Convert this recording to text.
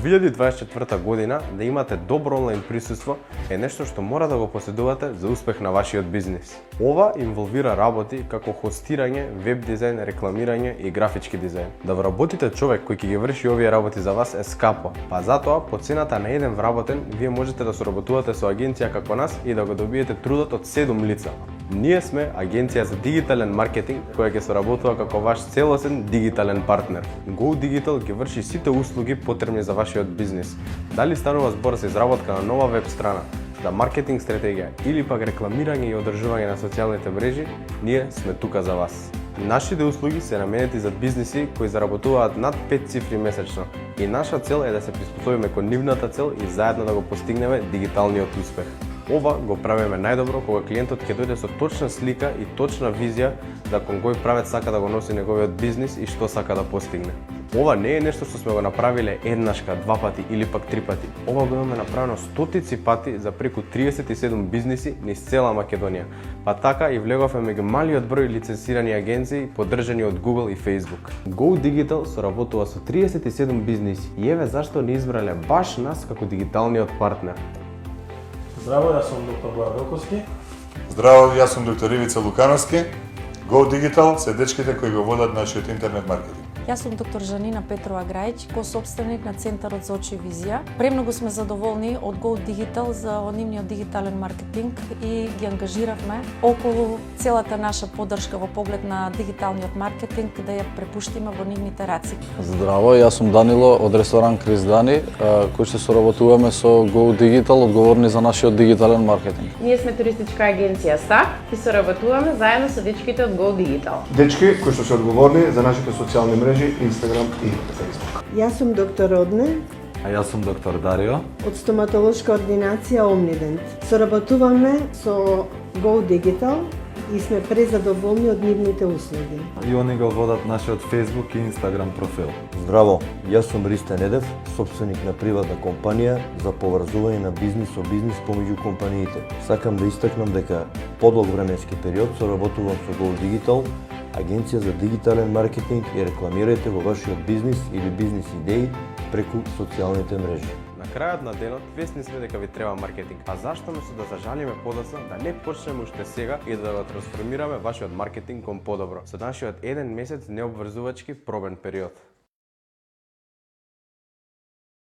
2024 година да имате добро онлайн присуство е нешто што мора да го поседувате за успех на вашиот бизнис. Ова инволвира работи како хостирање, веб дизајн, рекламирање и графички дизајн. Да вработите човек кој ќе ги врши овие работи за вас е скапо, па затоа по цената на еден вработен вие можете да соработувате со агенција како нас и да го добиете трудот од 7 лица. Ние сме агенција за дигитален маркетинг која ќе соработува како ваш целосен дигитален партнер. Go Digital ќе врши сите услуги потребни за вашиот бизнис. Дали станува збор за изработка на нова веб страна, за маркетинг стратегија или пак рекламирање и одржување на социјалните мрежи, ние сме тука за вас. Нашите услуги се наменети за бизниси кои заработуваат над 5 цифри месечно и наша цел е да се приспособиме кон нивната цел и заедно да го постигнеме дигиталниот успех. Ова го правиме најдобро кога клиентот ќе дојде со точна слика и точна визија за кон кој правец сака да го носи неговиот бизнис и што сака да постигне. Ова не е нешто што сме го направиле еднашка, два пати или пак три пати. Ова го имаме направено стотици пати за преку 37 бизниси низ цела Македонија. Па така и влеговме меѓу малиот број лицензирани агенции поддржани од Google и Facebook. Go Digital соработува со 37 бизниси и еве зашто ни избрале баш нас како дигиталниот партнер. Здраво, јас сум доктор Бојан Велковски. Здраво, јас сум доктор Ивица Лукановски. Go Digital се дечките кои го водат нашиот интернет маркетинг. Јас сум доктор Жанина Петрова Грајич, ко-собственик на Центарот за очи и визија. Премногу сме задоволни од Go Digital за нивниот дигитален маркетинг и ги ангажиравме околу целата наша поддршка во поглед на дигиталниот маркетинг да ја препуштиме во нивните раци. Здраво, јас сум Данило од ресторан Крис Дани, кој ќе соработуваме со Go Digital, одговорни за нашиот дигитален маркетинг. Ние сме туристичка агенција САК и соработуваме заедно со дечките од Go Digital. Дечки кои што се одговорни за нашите социјални мрежи, Instagram и Facebook. Јас сум доктор Родне. А јас сум доктор Дарио. Од стоматолошка ординација Omnident. Соработуваме со Go Digital и сме презадоволни од нивните услуги. И они го водат нашиот Facebook и Instagram профил. Здраво, јас сум Ристе Недев, собственик на приватна компанија за поврзување на бизнис со бизнис помеѓу компаниите. Сакам да истакнам дека подолг временски период соработувам со Go Digital, агенција за дигитален маркетинг и рекламирајте во вашиот бизнис или бизнис идеи преку социјалните мрежи. На крајот на денот свесни сме дека ви треба маркетинг, а зашто место да зажалиме подоцна да не почнеме уште сега и да го трансформираме вашиот маркетинг кон подобро со нашиот еден месец необврзувачки пробен период.